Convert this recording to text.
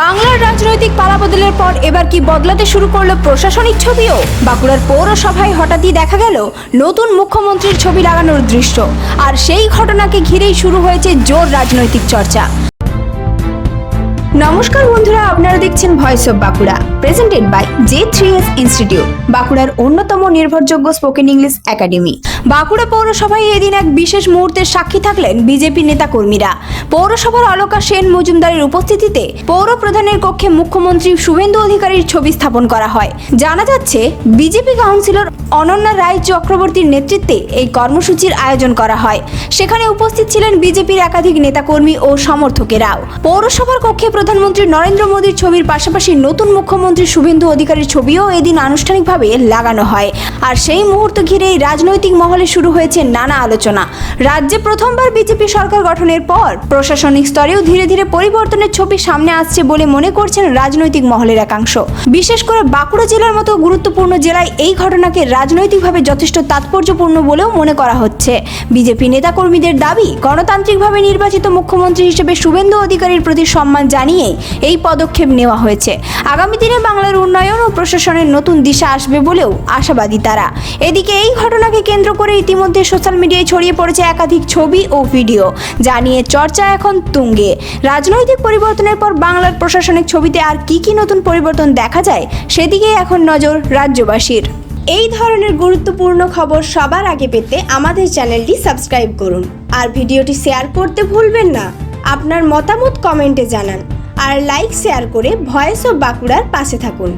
বাংলার রাজনৈতিক পালাবদলের পর এবার কি বদলাতে শুরু করলো প্রশাসনিক ছবিও? বাঁকুড়ার পৌরসভায় হঠাৎই দেখা গেল নতুন মুখ্যমন্ত্রীর ছবি লাগানোর দৃশ্য, আর সেই ঘটনাকে ঘিরেই শুরু হয়েছে জোর রাজনৈতিক চর্চা। নমস্কার বন্ধুরা, আপনারা দেখছেন voice of Bankura, presented by J3S institute, বাঁকুড়ার অন্যতম নির্ভরযোগ্য স্পোকেন ইংলিশ একাডেমি। বাঁকুড়া পৌরসভায় এদিন এক বিশেষ মুহূর্তের সাক্ষী থাকলেন বিজেপি নেতা কর্মীরা। পৌরসভার অলকা সেন মজুমদারের উপস্থিতিতে পৌর প্রধানের কক্ষে মুখ্যমন্ত্রী শুভেন্দু অধিকারীর ছবি স্থাপন করা হয়। জানা যাচ্ছে বিজেপি কাউন্সিলর অনন্যা রায় চক্রবর্তীর নেতৃত্বে এই কর্মসূচির আয়োজন করা হয়। সেখানে উপস্থিত ছিলেন বিজেপির একাধিক নেতাকর্মী ও সমর্থকেরাও। পৌরসভার কক্ষে প্রধানমন্ত্রী নরেন্দ্র মোদীর ছবির পাশাপাশি নতুন মুখ্যমন্ত্রী শুভেন্দু অধিকারীর ছবিও এদিন আনুষ্ঠানিকভাবে লাগানো হয়। আর সেই মুহূর্ত ঘিরেই রাজনৈতিক মহলে শুরু হয়েছে নানা আলোচনা। রাজ্যে প্রথমবার বিজেপি সরকার গঠনের পর প্রশাসনিক স্তরেও ধীরে ধীরে পরিবর্তনের ছবি সামনে আসছে বলে মনে করছেন রাজনৈতিক মহলের একাংশ। বিশেষ করে বাঁকুড়া জেলার মতো গুরুত্বপূর্ণ জেলায় এই ঘটনাকে রাজনৈতিকভাবে যথেষ্ট তাৎপর্যপূর্ণ বলেও মনে করা হচ্ছে। বিজেপি নেতাকর্মীদের দাবি, গণতান্ত্রিকভাবে নির্বাচিত মুখ্যমন্ত্রী হিসেবে শুভেন্দু অধিকারীর প্রতি সম্মান জানিয়ে এই পদক্ষেপ নেওয়া হয়েছে। আগামী দিনে বাংলার উন্নয়ন ও প্রশাসনের নতুন দিশা আসবে বলেও আশাবাদী তারা। এদিকে এই ঘটনাকে কেন্দ্র করে ইতিমধ্যে সোশ্যাল মিডিয়ায় ছড়িয়ে পড়েছে একাধিক ছবি ও ভিডিও, যা নিয়ে চর্চা এখন তুঙ্গে। রাজনৈতিক পরিবর্তনের পর বাংলার প্রশাসনিক ছবিতে আর কি কি নতুন পরিবর্তন দেখা যায়, সেদিকে এখন নজর রাজ্যবাসীর। এই ধরনের গুরুত্বপূর্ণ খবর সবার আগে পেতে আমাদের চ্যানেলটি সাবস্ক্রাইব করুন আর ভিডিওটি শেয়ার করতে ভুলবেন না। আপনার মতামত কমেন্টে জানান আর লাইক শেয়ার করে ভয়েস অফ বাঁকুড়ার পাশে থাকুন।